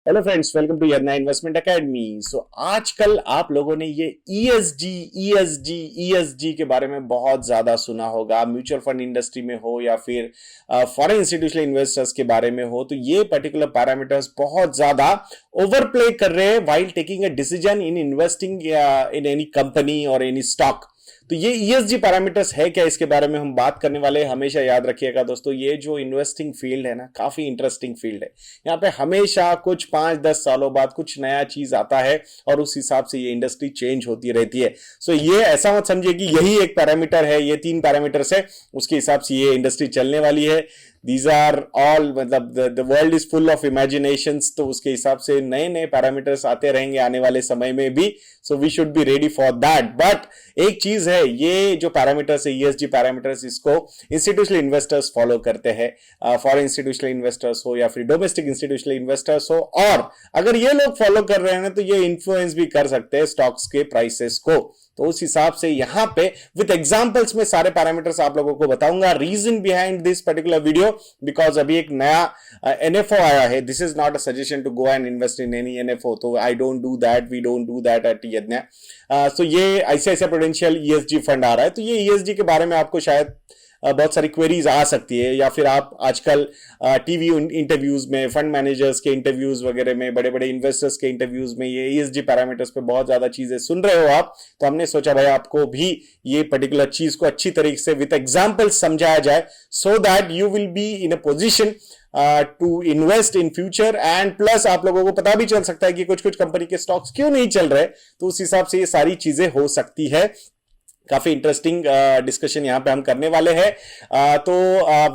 Hello friends, welcome to Yagna investment academy. आजकल आप लोगों ने ये ईएसजी के बारे में बहुत ज्यादा सुना होगा। म्यूचुअल फंड इंडस्ट्री में हो या फिर फॉरेन इंस्टीट्यूशनल इन्वेस्टर्स के बारे में हो, तो ये पर्टिकुलर पैरामीटर्स बहुत ज्यादा ओवर प्ले कर रहे हैं while taking a decision in investing in any company और एनी स्टॉक। तो ये ईएसजी पैरामीटर्स है क्या, इसके बारे में हम बात करने वाले हैं। हमेशा याद रखिएगा दोस्तों, ये जो इन्वेस्टिंग फील्ड है ना, काफी इंटरेस्टिंग फील्ड है। यहाँ पे हमेशा कुछ 5-10 सालों बाद कुछ नया चीज आता है और उस हिसाब से ये इंडस्ट्री चेंज होती रहती है। ये ऐसा मत समझिए कि यही एक पैरामीटर है, ये 3 पैरामीटर्स है, उसके हिसाब से ये इंडस्ट्री चलने वाली है। दीज आर ऑल, मतलब the world is full of imaginations, तो उसके हिसाब से नए नए पैरामीटर्स आते रहेंगे आने वाले समय में भी। So we should be ready for that. But एक चीज है, ये जो पैरामीटर्स है, ईएसजी पैरामीटर्स, इसको इंस्टीट्यूशनल इन्वेस्टर्स फॉलो करते हैं, फॉरेन इंस्टीट्यूशनल इन्वेस्टर्स हो या फिर डोमेस्टिक इंस्टीट्यूशनल इन्वेस्टर्स हो। और अगर ये लोग फॉलो कर रहे हैं तो ये इन्फ्लुएंस भी कर सकते हैं स्टॉक्स के प्राइसेस को। तो उस हिसाब से यहां पे विद एग्जांपल्स में सारे पैरामीटर्स आप लोगों को बताऊंगा। Reason behind this particular video, because अभी एक नया एनएफओ आया है। This is not a suggestion to go and invest in any NFO, तो I don't do that, we don't do that at Yagna. So ये आईसीआईसीआई प्रूडेंशियल ईएसजी फंड आ रहा है। तो ये ईएसजी के बारे में आपको शायद बहुत सारी क्वेरीज आ सकती है, या फिर आप आजकल टीवी इंटरव्यूज में, फंड मैनेजर्स के इंटरव्यूज वगैरह में, बड़े बड़े इन्वेस्टर्स के इंटरव्यूज में ये ईएसजी पैरामीटर्स पे बहुत ज्यादा चीजें सुन रहे हो आप। तो हमने सोचा भाई आपको भी ये पर्टिकुलर चीज को अच्छी तरीके से विद एग्जांपल समझाया जाए, so that you will be in a position to invest in future. And plus आप लोगों को पता भी चल सकता है कि कुछ कुछ कंपनी के स्टॉक्स क्यों नहीं चल रहे, तो उस हिसाब से ये सारी चीजें हो सकती है। काफी इंटरेस्टिंग डिस्कशन यहां पे हम करने वाले हैं। तो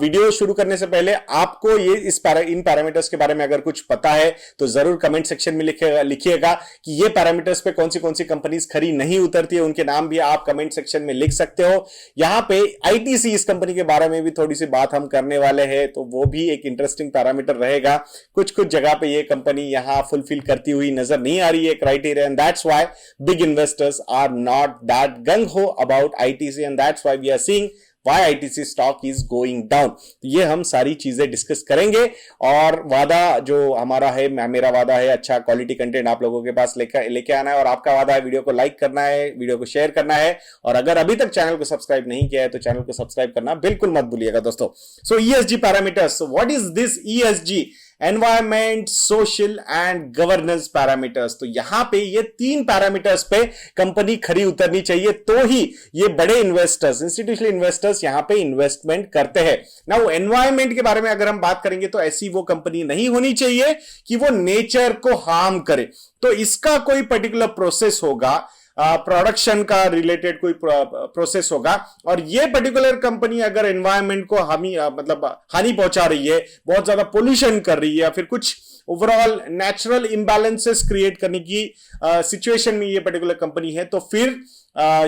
वीडियो शुरू करने से पहले आपको ये इन पैरामीटर्स के बारे में अगर कुछ पता है तो जरूर कमेंट सेक्शन में लिखिएगा कि ये पैरामीटर्स पे कौन सी कंपनीज खरी नहीं उतरती है, उनके नाम भी आप कमेंट सेक्शन में लिख सकते हो। यहां पे आईटीसी, इस कंपनी के बारे में भी थोड़ी सी बात हम करने वाले हैं, तो वो भी एक इंटरेस्टिंग पैरामीटर रहेगा। कुछ कुछ जगह पे ये कंपनी यहां फुलफिल करती हुई नजर नहीं आ रही है criteria, and that's why big investors are not that gung ho about ITC, and that's why we are seeing why ITC stock is going down। तो ये हम सारी चीजें डिस्कस करेंगे। और वादा जो हमारा है, मेरा वादा है, अच्छा क्वालिटी कंटेंट आप लोगों के पास लेके आना है, और आपका वादा है वीडियो को लाइक करना है, वीडियो को शेयर करना है, और अगर अभी तक चैनल को सब्सक्राइब नहीं किया है तो चैनल को सब्सक्राइब करना बिल्कुल मत भूलिएगा दोस्तों। So ESG parameters, what is this ESG? Environment, social and governance parameters. तो यहां पे ये 3 पैरामीटर्स पे कंपनी खरी उतरनी चाहिए, तो ही ये बड़े इन्वेस्टर्स, इंस्टीट्यूशनल इन्वेस्टर्स यहां पे इन्वेस्टमेंट करते हैं। नाउ एनवायरमेंट के बारे में अगर हम बात करेंगे तो ऐसी वो कंपनी नहीं होनी चाहिए कि वो नेचर को हार्म करे। तो इसका कोई पर्टिकुलर प्रोसेस होगा, प्रोडक्शन का रिलेटेड कोई प्रोसेस होगा, और ये पर्टिकुलर कंपनी अगर एनवायरनमेंट को हानि पहुंचा रही है, बहुत ज्यादा पोल्यूशन कर रही है, या फिर कुछ ओवरऑल नेचुरल इंबैलेंसेस क्रिएट करने की सिचुएशन में ये पर्टिकुलर कंपनी है, तो फिर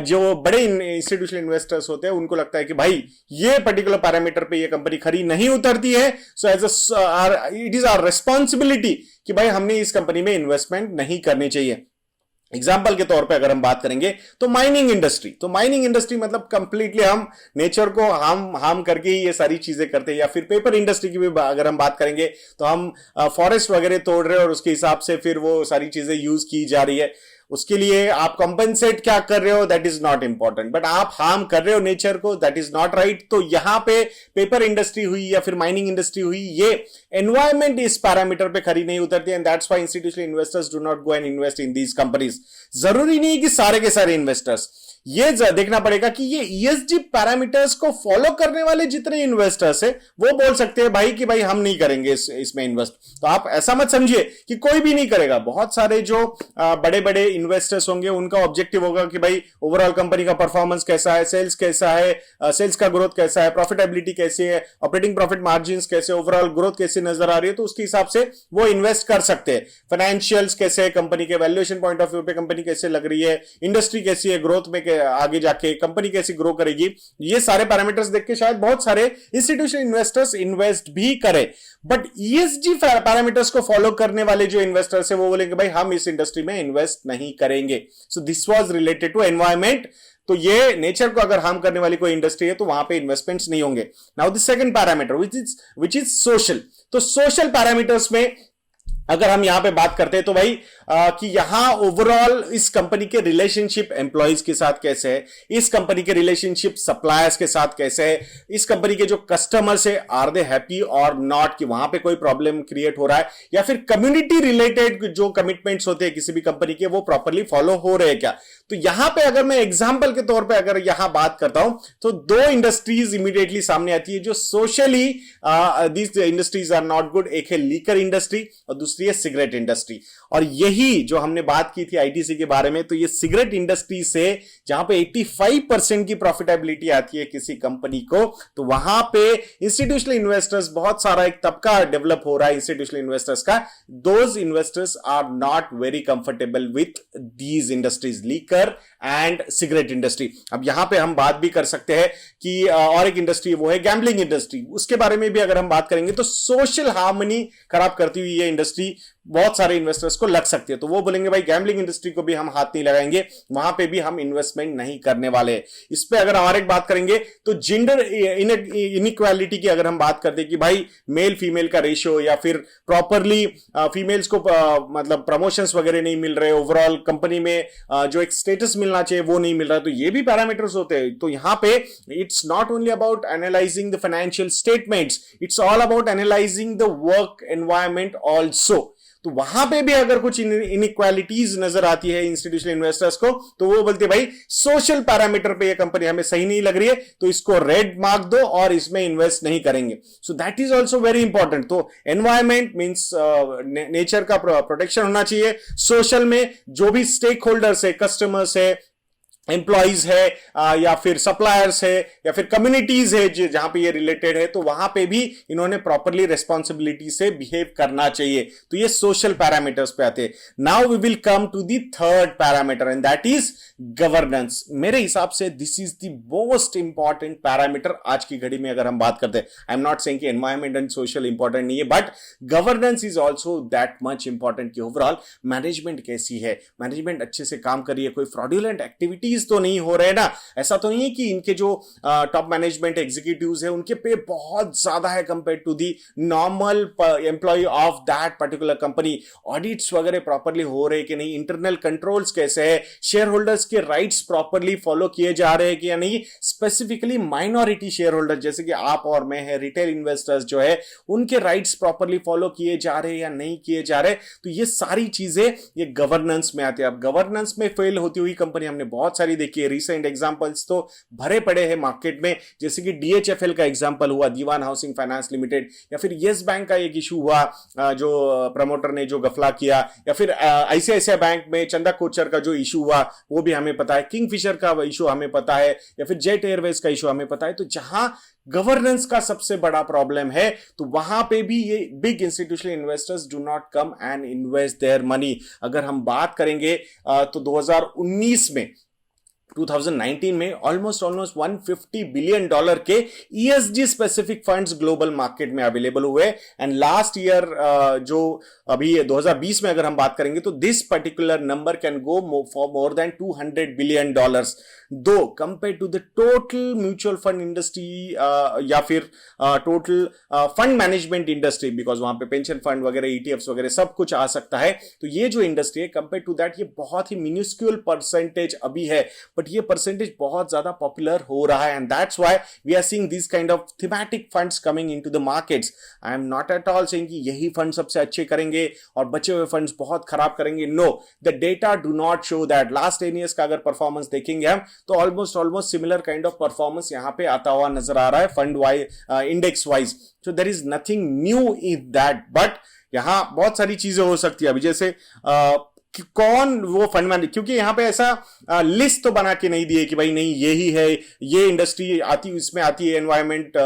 जो बड़े इंस्टीट्यूशनल इन्वेस्टर्स होते हैं उनको लगता है कि भाई ये पर्टिकुलर पैरामीटर पे ये कंपनी खरी नहीं उतरती है, so as it is our responsibility कि भाई हमने इस कंपनी में इन्वेस्टमेंट नहीं करनी चाहिए। एग्जाम्पल के तौर पे अगर हम बात करेंगे तो माइनिंग इंडस्ट्री मतलब कंप्लीटली हम नेचर को हार्म करके ही ये सारी चीजें करते हैं। या फिर पेपर इंडस्ट्री की भी अगर हम बात करेंगे तो हम फॉरेस्ट वगैरह तोड़ रहे हैं और उसके हिसाब से फिर वो सारी चीजें यूज की जा रही है। उसके लिए आप कंपेंसेट क्या कर रहे हो, that is not important, but आप हार्म कर रहे हो नेचर को, दैट इज नॉट राइट। तो यहां पे पेपर इंडस्ट्री हुई या फिर माइनिंग इंडस्ट्री हुई, ये एनवायरमेंट इस पैरामीटर पे खरी नहीं उतरती, and that's why institutional investors do not go and invest in these companies. जरूरी नहीं कि सारे के सारे इन्वेस्टर्स, ये देखना पड़ेगा कि ये ईएसजी पैरामीटर्स को फॉलो करने वाले जितने इन्वेस्टर्स है वो बोल सकते हैं भाई कि भाई हम नहीं करेंगे इसमें इन्वेस्ट। तो आप ऐसा मत समझिए कि कोई भी नहीं करेगा। बहुत सारे जो बड़े बड़े इन्वेस्टर्स होंगे उनका ऑब्जेक्टिव होगा कि भाई ओवरऑल कंपनी का परफॉर्मेंस कैसा है, सेल्स कैसा है, सेल्स का ग्रोथ कैसा है, प्रॉफिटेबिलिटी कैसी है, ऑपरेटिंग प्रॉफिट मार्जिन कैसे, ओवरऑल ग्रोथ कैसे नजर आ रही है, तो उसके हिसाब से वो इन्वेस्ट कर सकते हैं। फाइनेंशियल्स कैसे है, कंपनी के वैल्यूएशन पॉइंट ऑफ व्यू पे कंपनी कैसे लग रही है, इंडस्ट्री कैसी है, ग्रोथ में आगे जाके कंपनी कैसी ग्रो करेगी, ये सारे पैरामीटर्स देख के शायद बहुत सारे इंस्टीट्यूशनल इन्वेस्टर्स इन्वेस्ट भी करें। बट ईएसजी पैरामीटर्स को फॉलो करने वाले जो इन्वेस्टर्स है वो बोलेंगे भाई हम इस इंडस्ट्री में इन्वेस्ट नहीं करेंगे। So this was related to environment. तो ये नेचर को अगर हार्म करने वाली कोई इंडस्ट्री है तो वहां पे इन्वेस्टमेंट्स नहीं होंगे। Now the second parameter which is social. तो सोशल पैरामीटर्स में अगर हम यहां पे बात करते हैं तो भाई कि यहां ओवरऑल इस कंपनी के रिलेशनशिप एम्प्लॉयज के साथ कैसे है, इस कंपनी के रिलेशनशिप सप्लायर्स के साथ कैसे है, इस कंपनी के जो कस्टमर्स है आर दे हैप्पी और नॉट, कि वहां पे कोई प्रॉब्लम क्रिएट हो रहा है, या फिर कम्युनिटी रिलेटेड जो कमिटमेंट्स होते हैं किसी भी कंपनी के वो प्रॉपरली फॉलो हो रहे हैं क्या। तो यहां पे अगर मैं एग्जांपल के तौर पे अगर यहां बात करता हूं तो दो इंडस्ट्रीज इमीडिएटली सामने आती है जो socially these industries are not good. एक है लीकर इंडस्ट्री और दूसरी है सिगरेट इंडस्ट्री। और यही जो हमने बात की थी आईटीसी के बारे में, तो ये सिगरेट इंडस्ट्री से जहां पे 85% की प्रॉफिटेबिलिटी आती है किसी कंपनी को, तो वहां पे इंस्टीट्यूशनल इन्वेस्टर्स, बहुत सारा एक तबका डेवलप हो रहा है इंस्टीट्यूशनल इन्वेस्टर्स का। Those investors are not very comfortable with these industries, liquor and cigarette industry. अब यहां पे हम बात भी कर सकते हैं कि और एक इंडस्ट्री वो है गैम्बलिंग इंडस्ट्री। उसके बारे में भी अगर हम बात करेंगे तो सोशल हार्मनी खराब करती हुई ये इंडस्ट्री बहुत सारे इन्वेस्टर्स को लग सकती है, तो वो बोलेंगे भाई गैम्बलिंग इंडस्ट्री को भी हम हाथ नहीं लगाएंगे, वहां पे भी हम इन्वेस्टमेंट नहीं करने वाले। इस पे अगर और एक बात करेंगे तो जेंडर इनइक्वालिटी की अगर हम बात करते हैं कि भाई मेल फीमेल का रेशियो, या फिर प्रॉपरली फीमेल्स को मतलब प्रमोशंस वगैरह नहीं मिल रहे, ओवरऑल कंपनी में जो एक स्टेटस मिलना चाहिए वो नहीं मिल रहा, तो ये भी पैरामीटर्स होते हैं। तो यहां पे it's not only about analysing the financial statements, it's all about analysing the work environment also. तो वहां पे भी अगर कुछ इनइक्वालिटीज नजर आती है इंस्टीट्यूशनल इन्वेस्टर्स को, तो वो बोलते हैं भाई सोशल पैरामीटर पे ये कंपनी हमें सही नहीं लग रही है, तो इसको रेड मार्क दो और इसमें इन्वेस्ट नहीं करेंगे। So that is also very important. तो एनवायरमेंट मींस नेचर का प्रोटेक्शन होना चाहिए, सोशल में जो भी स्टेक होल्डर्स है, कस्टमर्स है, एम्प्लॉइज है, या फिर सप्लायर्स है, या फिर कम्युनिटीज है जहां पे ये रिलेटेड है, तो वहां पे भी इन्होंने प्रॉपरली रेस्पॉन्सिबिलिटी से बिहेव करना चाहिए। तो ये सोशल पैरामीटर्स पे आते हैं। Now we will come to the third parameter and that is governance. मेरे हिसाब से this is the most important parameter आज की घड़ी में अगर हम बात करते हैं। आई एम नॉट सेइंग कि एनवायरमेंट एंड सोशल इंपॉर्टेंट नहीं है, but governance is also that much important कि ओवरऑल मैनेजमेंट कैसी है, मैनेजमेंट अच्छे से काम कर रही है, कोई फ्रॉडुलेंट एक्टिविटी तो नहीं हो रहे ना। ऐसा तो नहीं है कि इनके जो टॉप मैनेजमेंट एग्जीक्यूटिव्स है उनके पे बहुत ज्यादा है compare to the normal employ of that particular company. Audits वगैरह प्रॉपरली हो रहे कि नहीं, इंटरनल कंट्रोल्स कैसे है, शेयर होल्डर्स के राइट्स प्रॉपरली फॉलो किए जा रहे हैं कि या नहीं, स्पेसिफिकली माइनॉरिटी शेयर होल्डर जैसे कि आप और मैं है, रिटेल इन्वेस्टर्स जो है, उनके राइट्स प्रॉपरली फॉलो किए जा रहे हैं या नहीं किए जा रहे। तो ये सारी चीजें ये गवर्नेंस में आती है। अब गवर्नेंस में फेल होती हुई कंपनी हमने बहुत सारी देखिए, रिसेंट एग्जांपल्स तो भरे पड़े हैं मार्केट में, जैसे कि डीएचएफएल का एग्जांपल हुआ, दीवान हाउसिंग फाइनेंस लिमिटेड, या फिर यस बैंक का एक इशू हुआ जो प्रमोटर ने जो गफला किया, या फिर आईसीआईसीआई बैंक में चंदा कोचर का जो इशू हुआ वो भी हमें पता है, किंगफिशर का इशू हमें पता है, या फिर जेट एयरवेज का इशू हमें पता है। तो जहां गवर्नेंस का सबसे बड़ा प्रॉब्लम है तो वहां पे भी ये big institutional investors do not come and invest their money. अगर हम बात करेंगे तो 2019 में 2019 में ऑलमोस्ट $150 बिलियन के ESG specific funds global market में अवेलेबल हुए। एंड लास्ट ईयर जो अभी 2020 में अगर हम बात करेंगे तो this particular number can go for more than $200 billion, दो compare to the total mutual fund industry या फिर total fund management industry, because वहां पे पेंशन फंड वगैरह, ईटीएफ्स वगैरह सब कुछ आ सकता है। तो ये जो इंडस्ट्री है कंपेयर टू दैट ये बहुत ही मिन्यूस्क्यूल परसेंटेज अभी है, बट ये परसेंटेज बहुत ज्यादा पॉपुलर हो रहा है। And that's why we are seeing this kind of thematic funds coming into the markets. I am not at all saying कि यही फंड सबसे अच्छे करेंगे और बचे हुए फंड्स बहुत खराब करेंगे। No, the data do not show that. Last 10 years का अगर परफॉर्मेंस देखेंगे हम तो almost similar kind of performance यहां पे आता हुआ नजर आ रहा है fund wise, index wise. So there is nothing new in that, but यहां बहुत सारी चीजें हो सकती है। अभी जैसे कौन वो फंड मैनेजर, क्योंकि यहां पे ऐसा लिस्ट तो बना के नहीं दिए कि भाई नहीं यही है, ये इंडस्ट्री आती इसमें आती है, एनवायरमेंट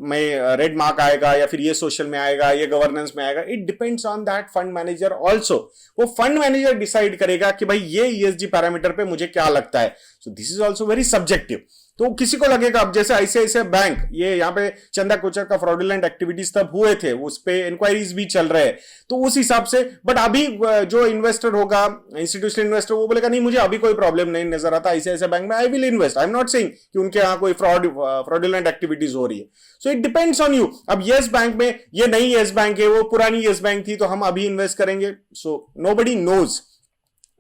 में रेड मार्क आएगा, या फिर ये सोशल में आएगा, ये गवर्नेंस में आएगा। It depends on that fund manager also. वो फंड मैनेजर डिसाइड करेगा कि भाई ये ईएसजी पैरामीटर पे मुझे क्या लगता है। So this is also very subjective. तो किसी को लगेगा, अब जैसे आईसीआईसीआई बैंक, ये यहाँ पे चंदा कोचर का फ्रॉडुलेंट एक्टिविटीज तब हुए थे, उस पे इंक्वायरीज भी चल रहे हैं, तो उस हिसाब से, बट अभी जो इन्वेस्टर होगा, इंस्टीट्यूशनल इन्वेस्टर, वो बोलेगा नहीं मुझे अभी कोई प्रॉब्लम नहीं नजर आता आईसीआईसीआई बैंक में, I will invest. I am not saying कि उनके यहाँ कोई फ्रॉडुलेंट एक्टिविटीज हो रही है। So it depends on you. अब येस बैंक में, ये नई येस बैंक है, वो पुरानी येस बैंक थी, तो हम अभी इन्वेस्ट करेंगे। सो नोबडी नोज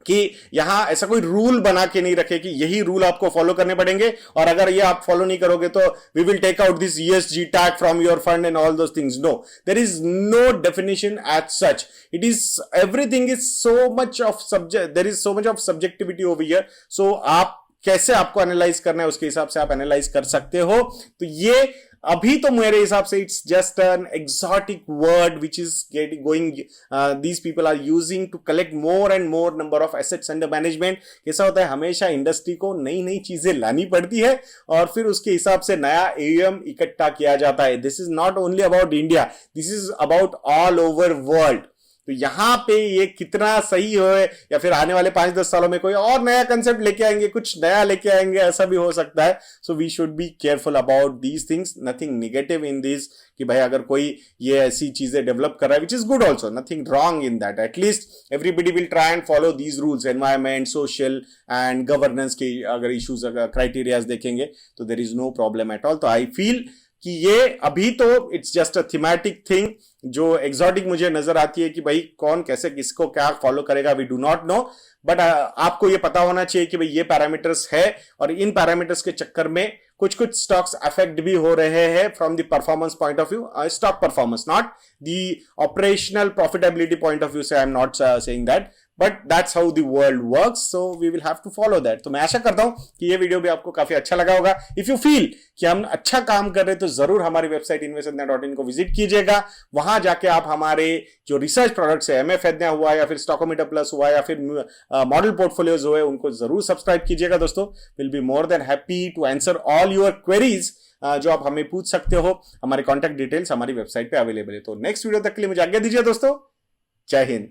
कि यहां ऐसा कोई रूल बना के नहीं रखे कि यही रूल आपको फॉलो करने पड़ेंगे, और अगर ये आप फॉलो नहीं करोगे तो we will take out this ESG tag from your fund and all those things. No, there is no definition as such. It is, everything is so much of subject, there is so much of subjectivity over here. So आप कैसे आपको analyse करना है उसके हिसाब से आप analyse कर सकते हो। तो ये अभी तो मेरे हिसाब से it's just an exotic word which is going, these people are using to collect more and more number of assets under management. कैसा होता है, हमेशा इंडस्ट्री को नई नई चीजें लानी पड़ती है और फिर उसके हिसाब से नया AUM इकट्ठा किया जाता है। This is not only about India, this is about all over world. तो यहां पे ये कितना सही हो, या फिर आने वाले 5-10 सालों में कोई और नया कंसेप्ट लेके आएंगे, कुछ नया लेके आएंगे, ऐसा भी हो सकता है। So we should be careful about these things, nothing negative in this, कि भाई अगर कोई ये ऐसी चीजें डेवलप कर रहा है, which is good also, nothing wrong in that. At least everybody will try and follow these rules, environment, social and governance के अगर इश्यूज, अगर क्राइटेरियाज देखेंगे तो there is no problem at all. तो आई फील कि ये अभी तो it's just a thematic thing जो एग्जॉटिक मुझे नजर आती है कि भाई कौन कैसे किसको क्या फॉलो करेगा, we do not know. But आपको ये पता होना चाहिए कि भाई ये पैरामीटर्स है, और इन पैरामीटर्स के चक्कर में कुछ कुछ स्टॉक्स अफेक्ट भी हो रहे हैं from the performance point of view, stock performance, not the operational profitability point of view से। I am not saying that, but that's how the world works, so we will have to follow that. तो मैं आशा करता हूं कि ये video भी आपको काफी अच्छा लगा होगा। इफ यू फील कि हम अच्छा काम कर रहे हैं तो जरूर हमारी वेबसाइट investorna.in को विजिट कीजिएगा। वहां जाके आप हमारे जो रिसर्च प्रोडक्ट्स है, MF हुआ या फिर स्टॉकोमीटर प्लस हुआ या फिर मॉडल पोर्टफोलियोज हुए, उनको जरूर सब्सक्राइब कीजिएगा दोस्तों। Will be more than happy to answer all your queries जो आप हमें पूछ सकते हो। हमारे कॉन्टैक्ट डिटेल्स हमारी वेबसाइट पे अवेलेबल है। तो नेक्स्ट वीडियो तक के लिए मुझे आज्ञा दीजिए दोस्तों। जय हिंद।